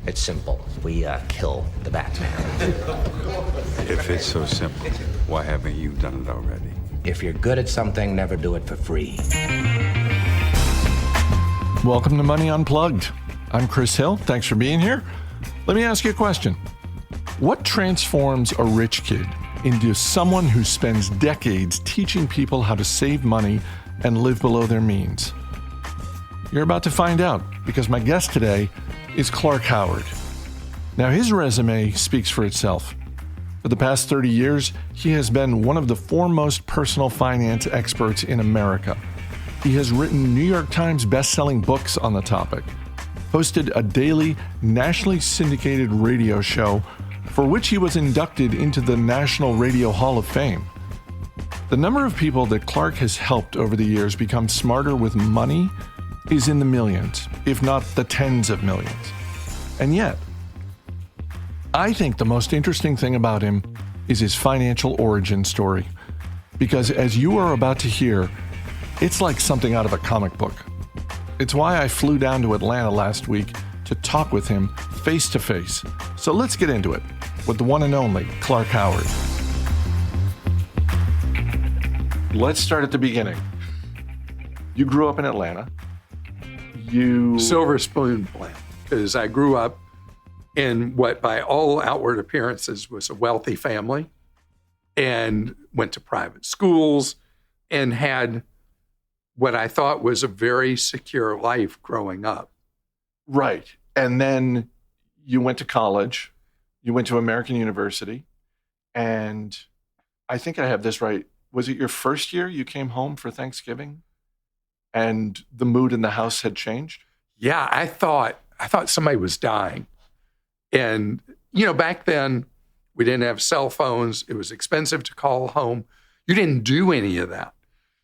It's simple. We kill the Batman. If it's so simple, why haven't you done it already? If you're good at something, never do it for free. Welcome to Money Unplugged. I'm Chris Hill. Thanks for being here. Let me ask you a question. What transforms a rich kid into someone who spends decades teaching people how to save money and live below their means? You're about to find out, because my guest today is Clark Howard. Now, his resume speaks for itself. For the past 30 years, he has been one of the foremost personal finance experts in America. He has written New York Times best-selling books on the topic, hosted a daily, nationally syndicated radio show for which he was inducted into the National Radio Hall of Fame. The number of people that Clark has helped over the years become smarter with money is in the millions, if not the tens of millions. And yet, I think the most interesting thing about him is his financial origin story. Because as you are about to hear, it's like something out of a comic book. It's why I flew down to Atlanta last week to talk with him face to face. So let's get into it with the one and only Clark Howard. Let's start at the beginning. You grew up in Atlanta. Silver spoon plan, because I grew up in what by all outward appearances was a wealthy family and went to private schools and had what I thought was a very secure life growing up. Right. And then you went to college. You went to American University. And I think I have this right. Was it your first year you came home for Thanksgiving? And the mood in the house had changed? Yeah, I thought somebody was dying. And, back then we didn't have cell phones. It was expensive to call home. You didn't do any of that.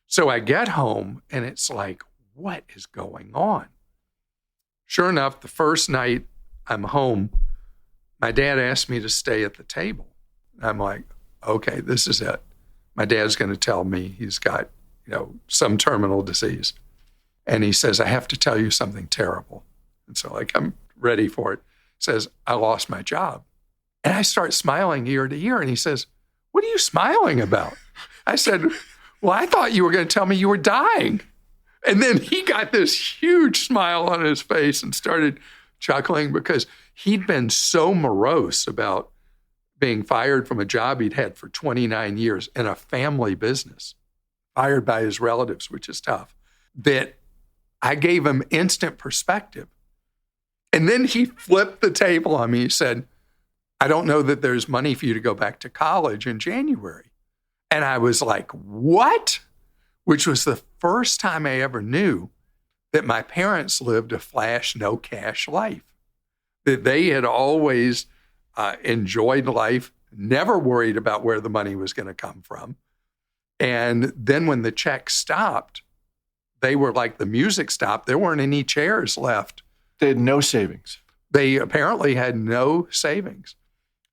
So I get home and it's like, what is going on? Sure enough, the first night I'm home, my dad asked me to stay at the table. I'm like, okay, this is it. My dad's going to tell me he's got some terminal disease. And he says, I have to tell you something terrible. And so I'm ready for it. He says, I lost my job. And I start smiling ear to ear. And he says, what are you smiling about? I said, well, I thought you were going to tell me you were dying. And then he got this huge smile on his face and started chuckling because he'd been so morose about being fired from a job he'd had for 29 years in a family business, fired by his relatives, which is tough, that I gave him instant perspective. And then he flipped the table on me. He said, I don't know that there's money for you to go back to college in January. And I was like, what? Which was the first time I ever knew that my parents lived a flash, no cash life, that they had always enjoyed life, never worried about where the money was going to come from. And then when the check stopped, they were like the music stopped. There weren't any chairs left. They had no savings. They apparently had no savings.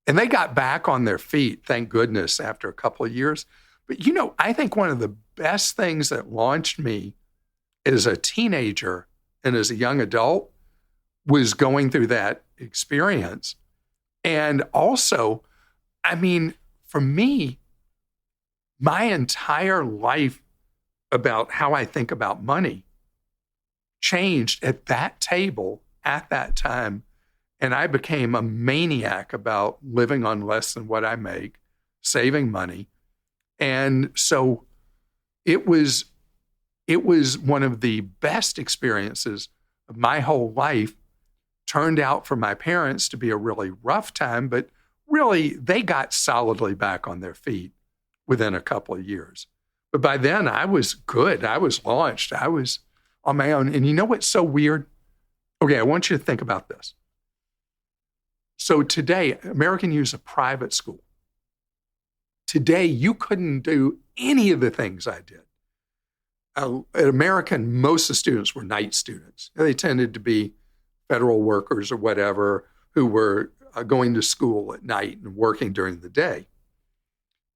And they got back on their feet, thank goodness, after a couple of years. But, I think one of the best things that launched me as a teenager and as a young adult was going through that experience. And also, for me, my entire life about how I think about money changed at that table at that time. And I became a maniac about living on less than what I make, saving money. And so it was one of the best experiences of my whole life. Turned out for my parents to be a really rough time, but really they got solidly back on their feet within a couple of years. But by then I was good. I was launched. I was on my own. And you know what's so weird? Okay, I want you to think about this. So today, American U is a private school. Today, you couldn't do any of the things I did. At American, most of the students were night students. They tended to be federal workers or whatever who were going to school at night and working during the day.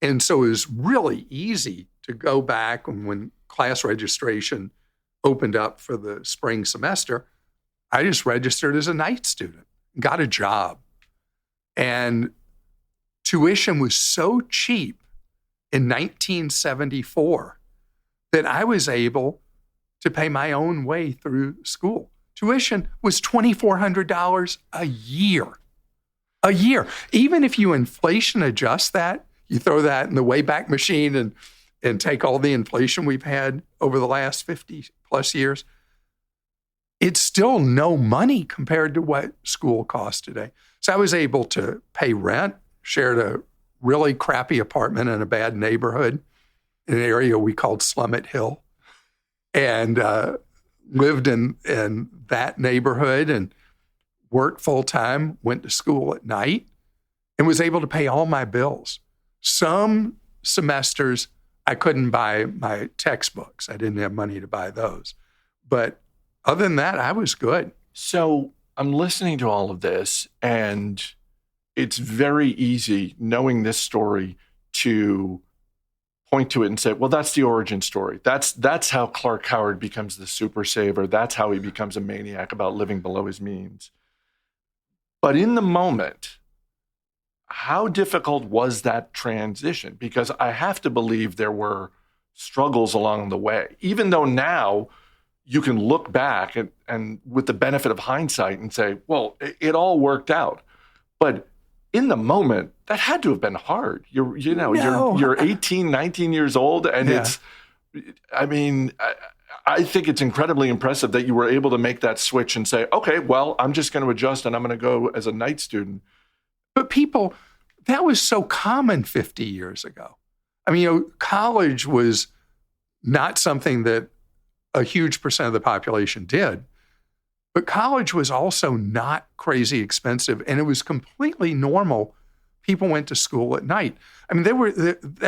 And so it was really easy to go back when class registration opened up for the spring semester. I just registered as a night student. got a job. And tuition was so cheap in 1974 that I was able to pay my own way through school. Tuition was $2,400 a year. A year. Even if you inflation adjust that, you throw that in the Wayback Machine and take all the inflation we've had over the last 50 plus years, it's still no money compared to what school costs today. So I was able to pay rent, shared a really crappy apartment in a bad neighborhood in an area we called Slummit Hill, and lived in that neighborhood and worked full time, went to school at night, and was able to pay all my bills. Some semesters I couldn't buy my textbooks. I didn't have money to buy those. But other than that, I was good. So I'm listening to all of this, and it's very easy, knowing this story, to point to it and say, well, that's the origin story. That's how Clark Howard becomes the super saver. That's how he becomes a maniac about living below his means. But in the moment, how difficult was that transition? Because I have to believe there were struggles along the way, even though now you can look back and with the benefit of hindsight and say, well, it all worked out. But in the moment, that had to have been hard. You're 18, 19 years old, and I think it's incredibly impressive that you were able to make that switch and say, okay, well, I'm just going to adjust and I'm going to go as a night student. But people, that was so common 50 years ago. I mean, college was not something that a huge percent of the population did. But college was also not crazy expensive, and it was completely normal. People went to school at night. I mean, there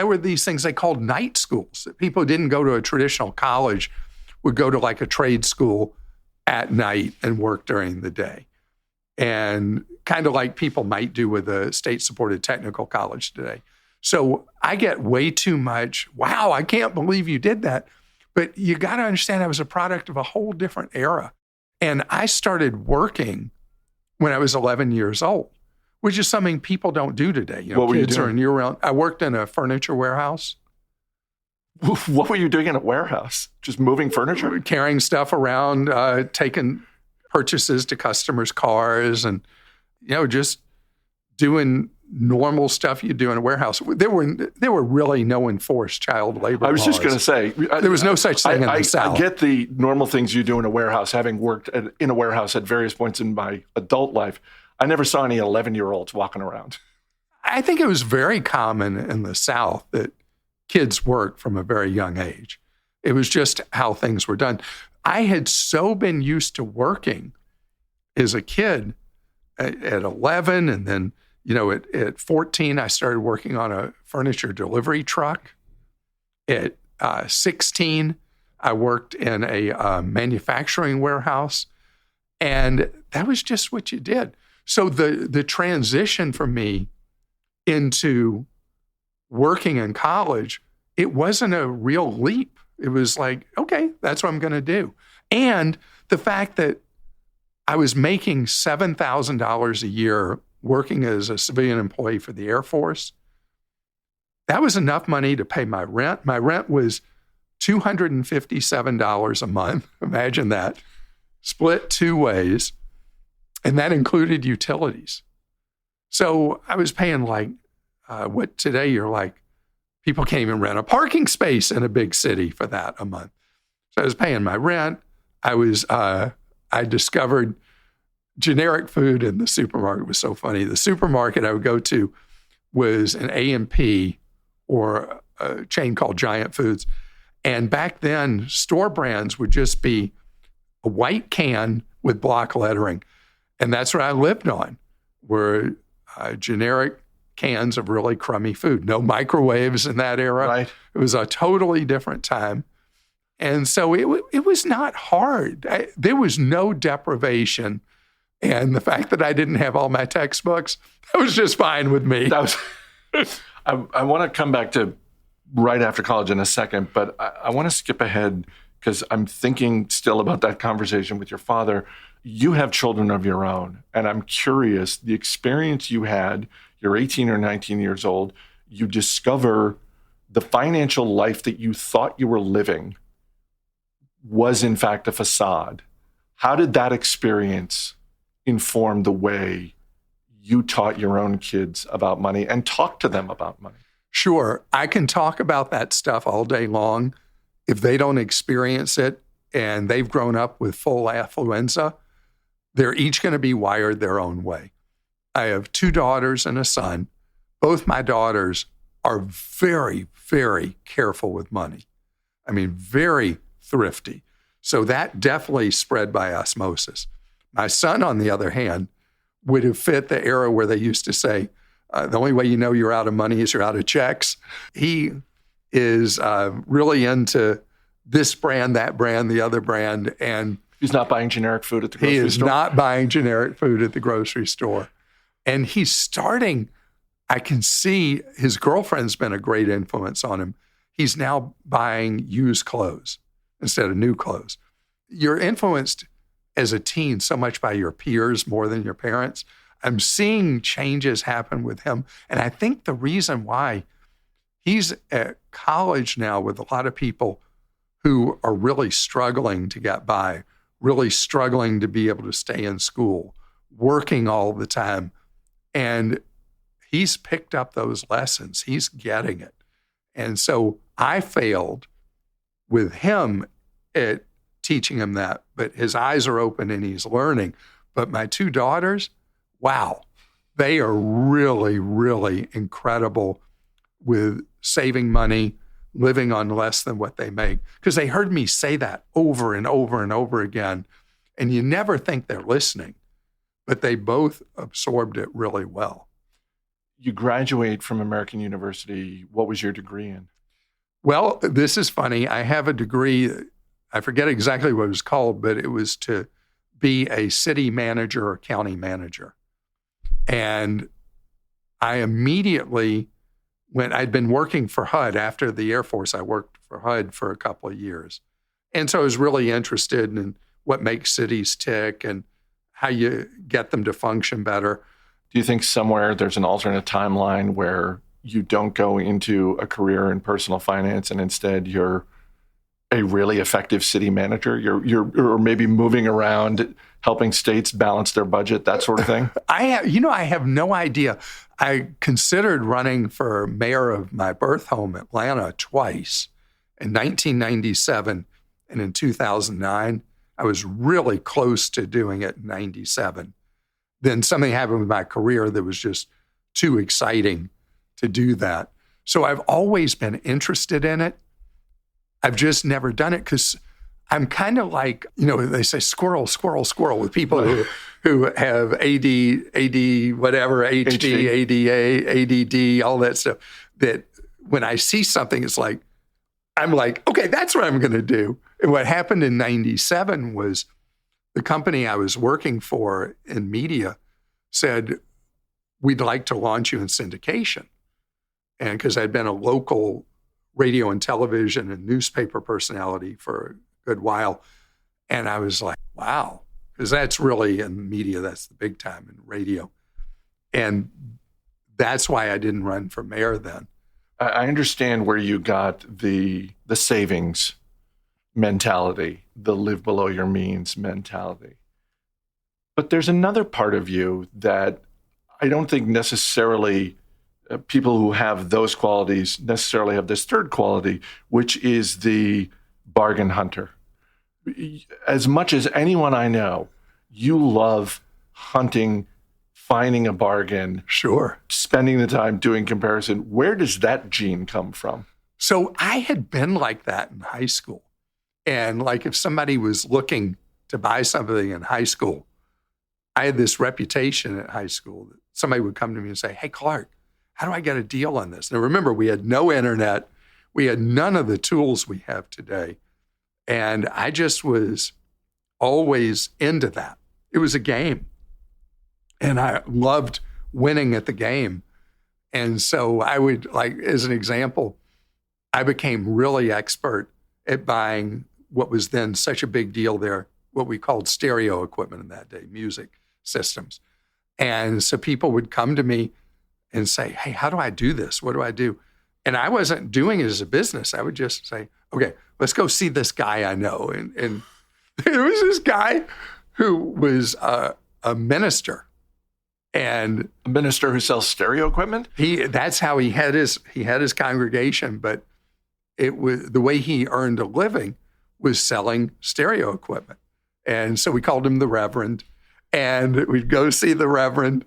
were these things they called night schools. People who didn't go to a traditional college would go to like a trade school at night and work during the day. And kind of like people might do with a state-supported technical college today. So I get way too much, wow, I can't believe you did that. But you got to understand I was a product of a whole different era. And I started working when I was 11 years old, which is something people don't do today. What were you kids doing? are in year-round. I worked in a furniture warehouse. What were you doing in a warehouse? Just moving furniture? Carrying stuff around, taking purchases to customers' cars, and just doing normal stuff you do in a warehouse. There were really no enforced child labor laws. I was just going to say, there was no such thing in the South. I get the normal things you do in a warehouse, having worked in a warehouse at various points in my adult life. I never saw any 11-year-olds walking around. I think it was very common in the South that kids worked from a very young age. It was just how things were done. I had so been used to working as a kid at 11, and then at 14, I started working on a furniture delivery truck. At 16, I worked in a manufacturing warehouse. And that was just what you did. So the transition for me into working in college, it wasn't a real leap. It was like, okay, that's what I'm going to do. And the fact that I was making $7,000 a year working as a civilian employee for the Air Force, that was enough money to pay my rent. My rent was $257 a month. Imagine that. Split two ways. And that included utilities. So I was paying like, what today you're like, people can't even rent a parking space in a big city for that a month. So I was paying my rent. I discovered generic food in the supermarket. It was so funny. The supermarket I would go to was an A&P or a chain called Giant Foods. And back then, store brands would just be a white can with block lettering. And that's what I lived on, were generic cans of really crummy food. No microwaves in that era. Right. It was a totally different time. And so it was not hard. There was no deprivation. And the fact that I didn't have all my textbooks, that was just fine with me. I want to come back to right after college in a second, but I want to skip ahead because I'm thinking still about that conversation with your father. you have children of your own, and I'm curious, the experience you had, you're 18 or 19 years old, you discover the financial life that you thought you were living was in fact a facade. How did that experience inform the way you taught your own kids about money and talked to them about money? Sure. I can talk about that stuff all day long. If they don't experience it and they've grown up with full affluenza, they're each going to be wired their own way. I have 2 daughters and a son. Both my daughters are very, very careful with money. I mean, very thrifty. So that definitely spread by osmosis. My son, on the other hand, would have fit the era where they used to say, the only way you know you're out of money is you're out of checks. He is really into this brand, that brand, the other brand. And He's not buying generic food at the grocery store? he is not buying generic food at the grocery store. And he's starting, I can see his girlfriend's been a great influence on him. He's now buying used clothes instead of new clothes. You're influenced as a teen so much by your peers more than your parents. I'm seeing changes happen with him. And I think the reason why he's at college now with a lot of people who are really struggling to get by, really struggling to be able to stay in school, working all the time. And he's picked up those lessons. He's getting it. And so I failed with him at teaching him that, but his eyes are open and he's learning. But my 2 daughters, wow, they are really, really incredible with saving money, living on less than what they make. Because they heard me say that over and over and over again. And you never think they're listening, but they both absorbed it really well. You graduate from American University. What was your degree in? Well, this is funny. I have a degree, I forget exactly what it was called, but it was to be a city manager or county manager. And I immediately, when I'd been working for HUD after the Air Force, I worked for HUD for a couple of years. And so I was really interested in what makes cities tick and how you get them to function better. Do you think somewhere there's an alternate timeline where you don't go into a career in personal finance and instead you're a really effective city manager? You're maybe moving around, helping states balance their budget, that sort of thing? I have no idea. I considered running for mayor of my birth home, Atlanta, twice, in 1997 and in 2009. I was really close to doing it in 97. Then something happened with my career that was just too exciting to do that. So I've always been interested in it. I've just never done it because I'm kind of like, they say squirrel, squirrel, squirrel with people who have AD, whatever, HD, ADA, ADD, all that stuff, that when I see something, it's like, I'm like, okay, that's what I'm going to do. And what happened in 97 was the company I was working for in media said, we'd like to launch you in syndication. And because I'd been a local radio and television and newspaper personality for a good while. And I was like, wow, because that's really in media, that's the big time in radio. And that's why I didn't run for mayor then. I understand where you got the savings mentality, the live below your means mentality. But there's another part of you that I don't think necessarily people who have those qualities necessarily have this third quality, which is the bargain hunter. As much as anyone I know, you love hunting, finding a bargain. Sure. Spending the time doing comparison. Where does that gene come from? So I had been like that in high school. And like if somebody was looking to buy something in high school, I had this reputation at high school that somebody would come to me and say, hey, Clark, how do I get a deal on this? Now, remember, we had no internet. We had none of the tools we have today. And I just was always into that. It was a game. And I loved winning at the game. And so I would, like, as an example, I became really expert at buying what was then such a big deal there, what we called stereo equipment in that day, music systems. And so people would come to me and say, hey, how do I do this? What do I do? And I wasn't doing it as a business. I would just say, okay, let's go see this guy I know. And there was this guy who was a minister. And A minister who sells stereo equipment? that's how he had his congregation, but it was the way he earned a living was selling stereo equipment. And so we called him the Reverend, and we'd go see the Reverend,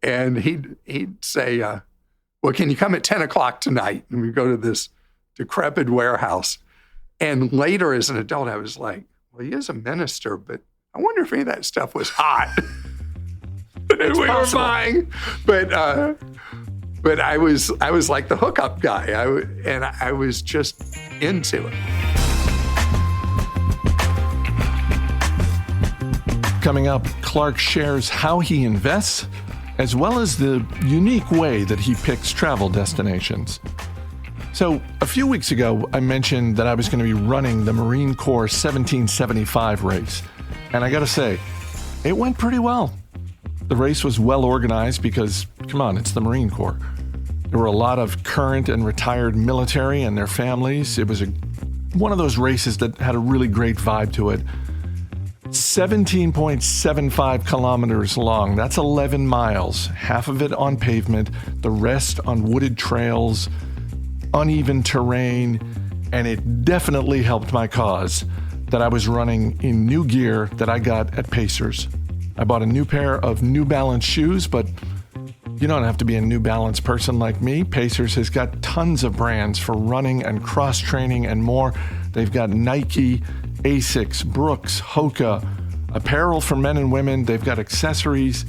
and he'd say, well, can you come at 10 o'clock tonight? And we'd go to this decrepit warehouse. And later as an adult, I was like, well, he is a minister, but I wonder if any of that stuff was hot. And we were buying, but I was like the hookup guy, and I was just into it. Coming up, Clark shares how he invests, as well as the unique way that he picks travel destinations. So, a few weeks ago, I mentioned that I was going to be running the Marine Corps 1775 race. And I got to say, it went pretty well. The race was well organized because, come on, it's the Marine Corps. There were a lot of current and retired military and their families. It was one of those races that had a really great vibe to it. 17.75 kilometers long. That's 11 miles. Half of it on pavement, the rest on wooded trails, uneven terrain, and it definitely helped my cause that I was running in new gear that I got at Pacers. I bought a new pair of New Balance shoes, but you don't have to be a New Balance person like me. Pacers has got tons of brands for running and cross-training and more. They've got Nike, Asics, Brooks, Hoka, apparel for men and women. They've got accessories.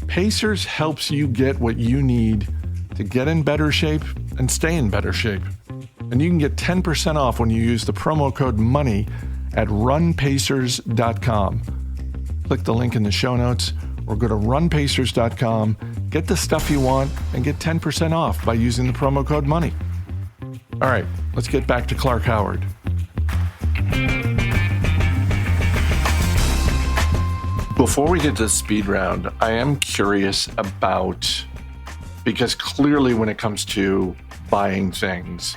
Pacers helps you get what you need to get in better shape and stay in better shape. And you can get 10% off when you use the promo code MONEY at runpacers.com. Click the link in the show notes or go to runpacers.com, get the stuff you want, and get 10% off by using the promo code MONEY. All right, let's get back to Clark Howard. Before we get to the speed round, I am curious about, because clearly when it comes to buying things,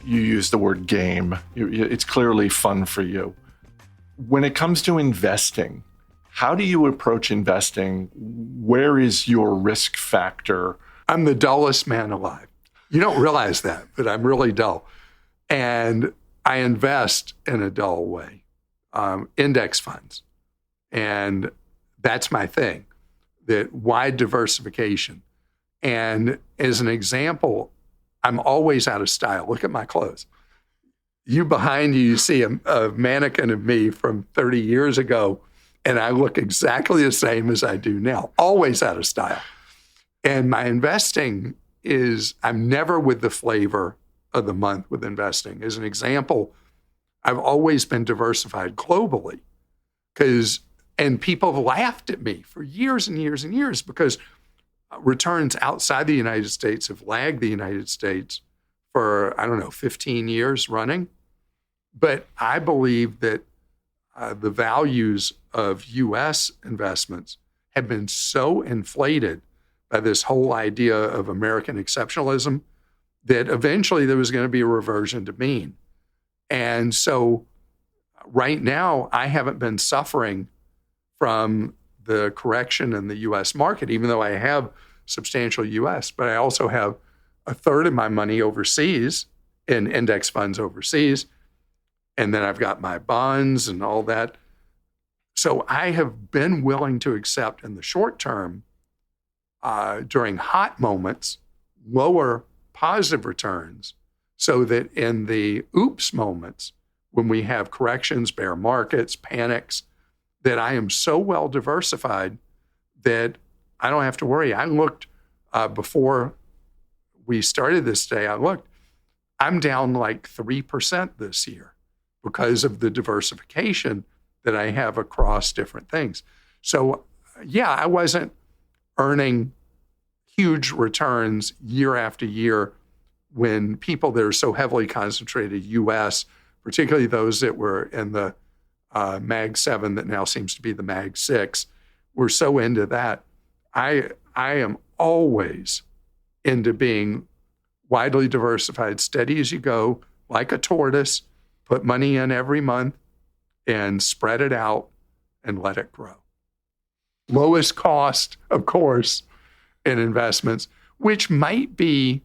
you use the word game. It's clearly fun for you. When it comes to investing, how do you approach investing? Where is your risk factor? I'm the dullest man alive. You don't realize that, but I'm really dull. And I invest in a dull way, index funds. And that's my thing, that wide diversification. And as an example, I'm always out of style. Look at my clothes. Behind you see a mannequin of me from 30 years ago, and I look exactly the same as I do now, always out of style. And my investing is, I'm never with the flavor of the month with investing. As an example, I've always been diversified globally and people have laughed at me for years and years and years because returns outside the United States have lagged the United States for, 15 years running. But I believe that the values of U.S. investments have been so inflated by this whole idea of American exceptionalism that eventually there was going to be a reversion to mean. And so right now, I haven't been suffering from the correction in the U.S. market, even though I have substantial U.S., but I also have a third of my money overseas in index funds overseas. And then I've got my bonds and all that. So I have been willing to accept in the short term, during hot moments, lower positive returns, so that in the oops moments, when we have corrections, bear markets, panics, that I am so well diversified that I don't have to worry. I looked before we started this day, I'm down like 3% this year because of the diversification that I have across different things. So yeah, I wasn't earning huge returns year after year when people that are so heavily concentrated U.S., particularly those that were in the Mag 7 that now seems to be the Mag 6. We're so into that. I am always into being widely diversified, steady as you go, like a tortoise, put money in every month and spread it out and let it grow. Lowest cost, of course, in investments, which might be,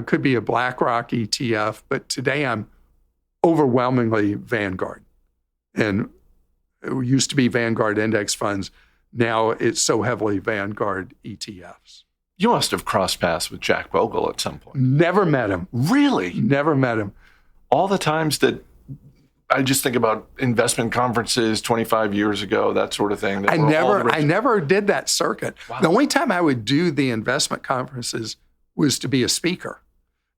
could be a BlackRock ETF, but today I'm overwhelmingly Vanguard. And it used to be Vanguard index funds. Now it's so heavily Vanguard ETFs. You must have crossed paths with Jack Bogle at some point. Never met him. Really? Never met him. All the times that I just think about investment conferences 25 years ago, that sort of thing. I never did that circuit. Wow. The only time I would do the investment conferences was to be a speaker.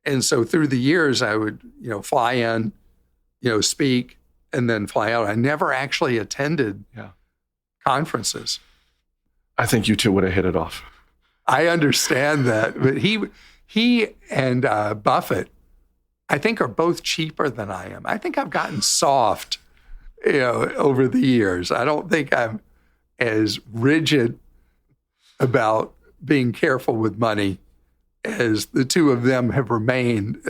And so through the years, I would, fly in, speak, and then fly out. I never actually attended conferences. I think you two would have hit it off. I understand that. But he and Buffett, I think, are both cheaper than I am. I think I've gotten soft, over the years. I don't think I'm as rigid about being careful with money as the two of them have remained,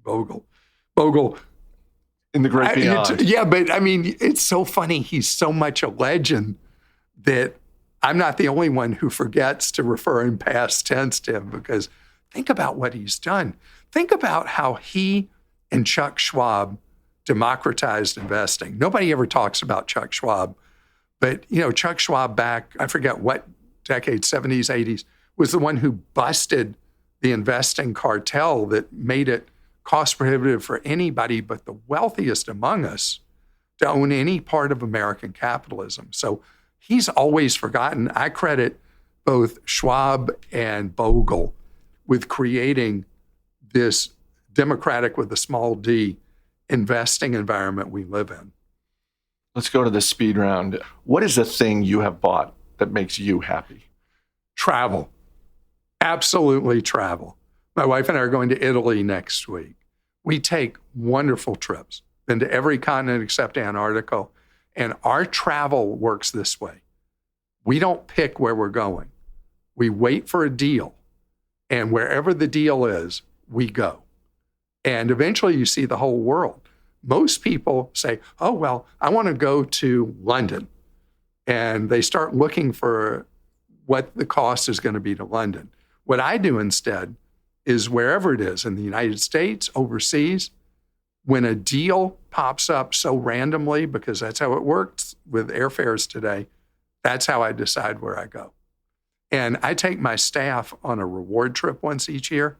Bogle. In the great beyond. But I mean, it's so funny. He's so much a legend that I'm not the only one who forgets to refer in past tense to him, because think about what he's done. Think about how he and Chuck Schwab democratized investing. Nobody ever talks about Chuck Schwab, but Chuck Schwab back, I forget what decade, 70s, 80s, was the one who busted the investing cartel that made it cost prohibitive for anybody but the wealthiest among us to own any part of American capitalism. So he's always forgotten. I credit both Schwab and Bogle with creating this democratic with a small d investing environment we live in. Let's go to the speed round. What is the thing you have bought that makes you happy? Travel. Absolutely travel. My wife and I are going to Italy next week. We take wonderful trips, been to every continent except Antarctica, and our travel works this way. We don't pick where we're going. We wait for a deal, and wherever the deal is, we go. And eventually you see the whole world. Most people say, oh, well, I want to go to London. And they start looking for what the cost is going to be to London. What I do instead is wherever it is, in the United States, overseas, when a deal pops up so randomly, because that's how it works with airfares today, that's how I decide where I go. And I take my staff on a reward trip once each year,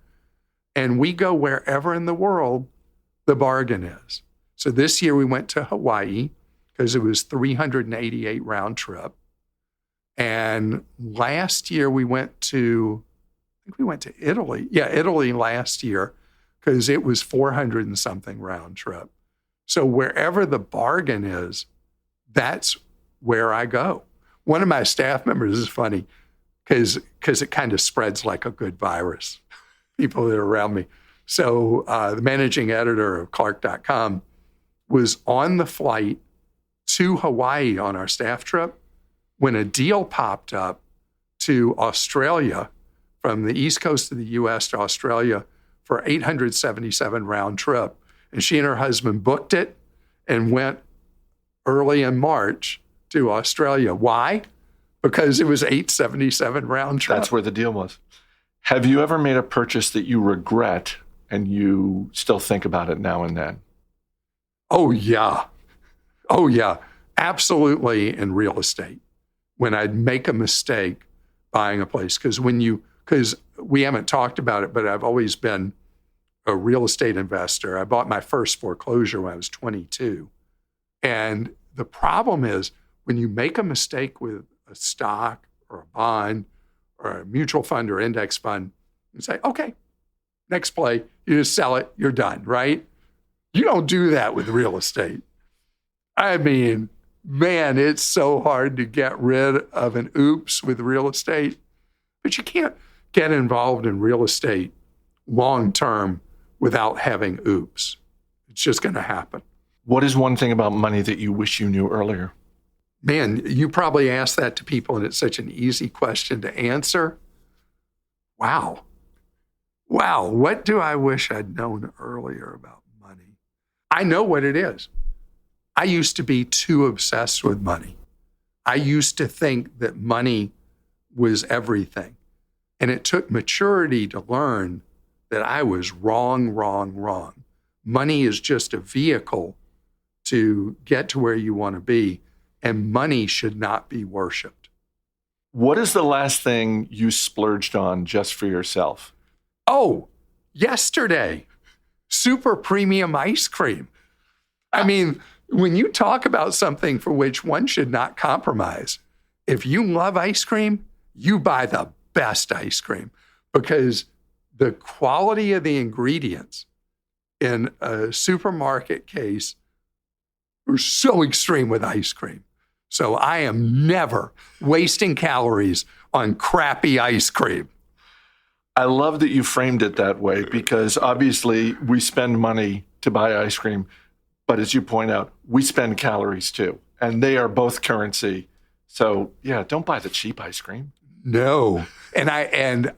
and we go wherever in the world the bargain is. So this year we went to Hawaii because it was 388 round trip. And last year we went to, I think we went to Italy. Yeah, Italy last year because it was 400 and something round trip. So wherever the bargain is, that's where I go. One of my staff members is funny because it kind of spreads like a good virus, people that are around me. So the managing editor of Clark.com was on the flight to Hawaii on our staff trip when a deal popped up to Australia, from the east coast of the U.S. to Australia, for 877 round trip. And she and her husband booked it and went early in March to Australia. Why? Because it was 877 round trip. That's where the deal was. Have you ever made a purchase that you regret and you still think about it now and then? Oh, yeah. Oh, yeah. Absolutely in real estate. When I'd make a mistake buying a place. Because we haven't talked about it, but I've always been a real estate investor. I bought my first foreclosure when I was 22. And the problem is when you make a mistake with a stock or a bond or a mutual fund or index fund, you say, okay, next play, you just sell it, you're done, right? You don't do that with real estate. I mean, man, it's so hard to get rid of an oops with real estate, but you can't get involved in real estate long term without having oops. It's just going to happen. What is one thing about money that you wish you knew earlier? Man, you probably ask that to people, and it's such an easy question to answer. Wow. Wow. What do I wish I'd known earlier about money? I know what it is. I used to be too obsessed with money. I used to think that money was everything. And it took maturity to learn that I was wrong. Money is just a vehicle to get to where you want to be, and money should not be worshiped. What is the last thing you splurged on just for yourself? Oh, yesterday, super premium ice cream. I mean, when you talk about something for which one should not compromise, if you love ice cream, you buy the best ice cream, because the quality of the ingredients in a supermarket case are so extreme with ice cream. So I am never wasting calories on crappy ice cream. I love that you framed it that way, because obviously we spend money to buy ice cream, but as you point out, we spend calories too, and they are both currency. So yeah, don't buy the cheap ice cream. No. And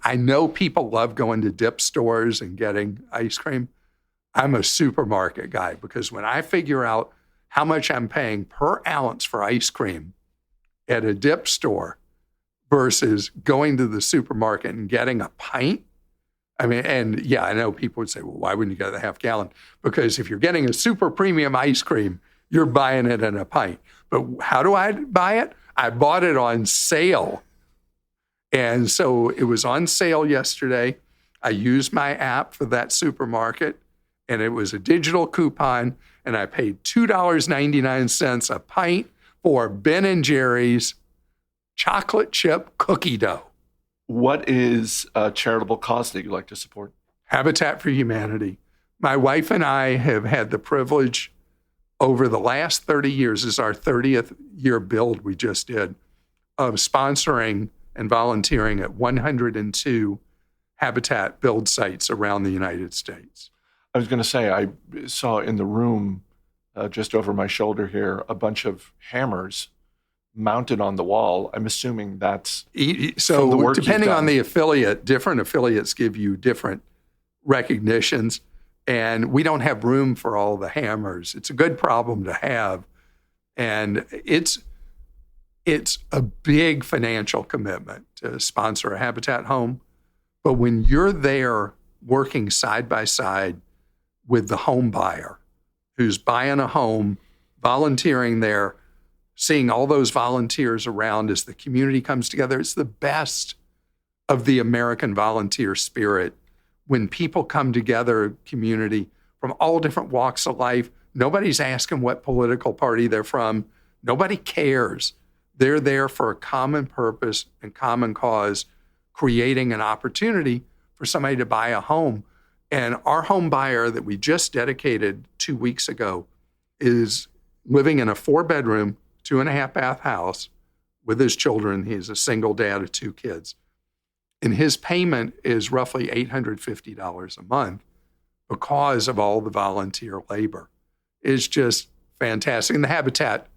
I know people love going to dip stores and getting ice cream. I'm a supermarket guy, because when I figure out how much I'm paying per ounce for ice cream at a dip store versus going to the supermarket and getting a pint. I mean, and yeah, I know people would say, well, why wouldn't you get a half gallon? Because if you're getting a super premium ice cream, you're buying it in a pint. But how do I buy it? I bought it on sale. And so it was on sale yesterday. I used my app for that supermarket, and it was a digital coupon, and I paid $2.99 a pint for Ben & Jerry's chocolate chip cookie dough. What is a charitable cause that you like to support? Habitat for Humanity. My wife and I have had the privilege over the last 30 years, is our 30th year build we just did, of sponsoring and volunteering at 102 Habitat build sites around the United States. I was going to say, I saw in the room just over my shoulder here a bunch of hammers mounted on the wall. I'm assuming that's so the work depending you've on done. the affiliate, different affiliates give you different recognitions, and we don't have room for all the hammers. It's a good problem to have, and it's a big financial commitment to sponsor a Habitat home. But when you're there working side by side with the home buyer who's buying a home, volunteering there, seeing all those volunteers around as the community comes together, it's the best of the American volunteer spirit. When people come together, community from all different walks of life, nobody's asking what political party they're from. Nobody cares. They're there for a common purpose and common cause, creating an opportunity for somebody to buy a home. And our home buyer that we just dedicated 2 weeks ago is living in a 4-bedroom, 2.5-bath house with his children. He's a single dad of 2 kids. And his payment is roughly $850 a month because of all the volunteer labor. It's just fantastic. And the Habitat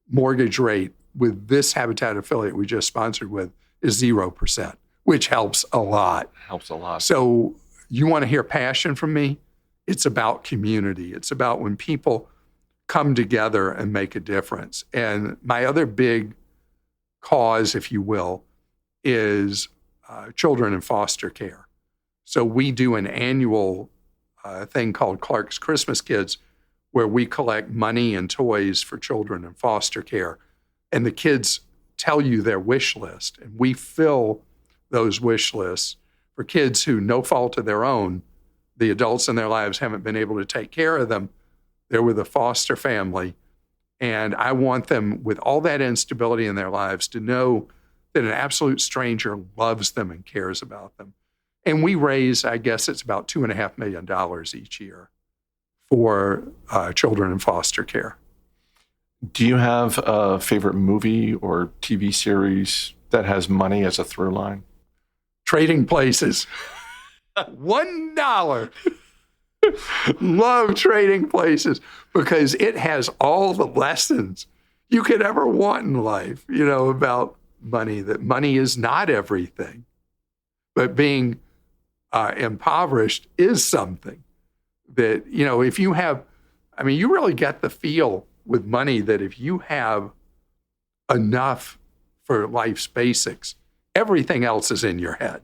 mortgage rate with this Habitat affiliate we just sponsored with is 0%, which helps a lot. helps a lot. So you want to hear passion from me? It's about community. It's about when people come together and make a difference. And my other big cause, if you will, is children in foster care. So we do an annual thing called Clark's Christmas Kids, where we collect money and toys for children in foster care. And the kids tell you their wish list, and we fill those wish lists for kids who, no fault of their own, the adults in their lives haven't been able to take care of them. They're with a foster family. And I want them, with all that instability in their lives, to know that an absolute stranger loves them and cares about them. And we raise, I guess it's about $2.5 million each year for children in foster care. Do you have a favorite movie or TV series that has money as a through line? Trading Places. $1. Love Trading Places because it has all the lessons you could ever want in life, about money, that money is not everything, but being impoverished is something that, if you have, you really get the feel with money that if you have enough for life's basics, everything else is in your head.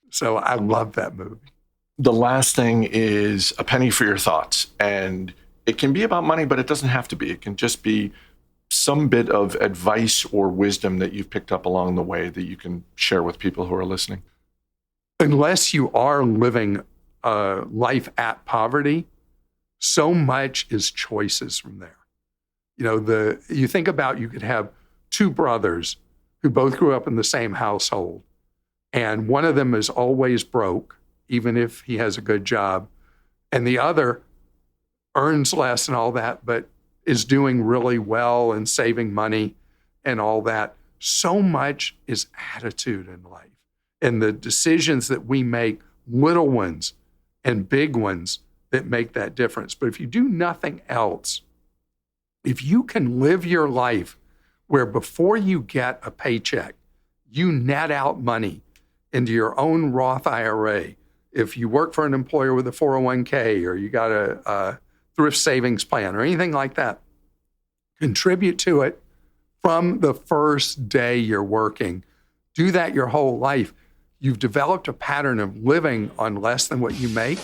So I love that movie. The last thing is a penny for your thoughts. And it can be about money, but it doesn't have to be. It can just be some bit of advice or wisdom that you've picked up along the way that you can share with people who are listening. Unless you are living a life at poverty, so much is choices from there. You think about, you could have two brothers who both grew up in the same household, and one of them is always broke, even if he has a good job, and the other earns less and all that, but is doing really well and saving money and all that. So much is attitude in life, and the decisions that we make, little ones and big ones, that make that difference. But if you do nothing else, if you can live your life where before you get a paycheck, you net out money into your own Roth IRA. If you work for an employer with a 401k, or you got a thrift savings plan or anything like that, contribute to it from the first day you're working. Do that your whole life. You've developed a pattern of living on less than what you make,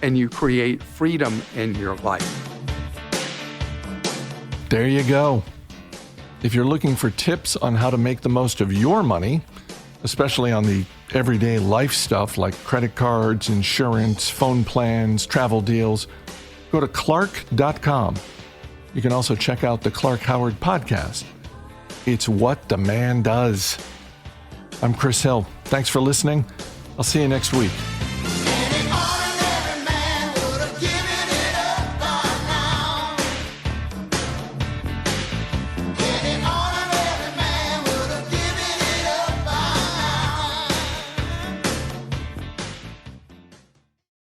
and you create freedom in your life. There you go. If you're looking for tips on how to make the most of your money, especially on the everyday life stuff like credit cards, insurance, phone plans, travel deals, go to Clark.com. You can also check out the Clark Howard podcast. It's what the man does. I'm Chris Hill. Thanks for listening. I'll see you next week.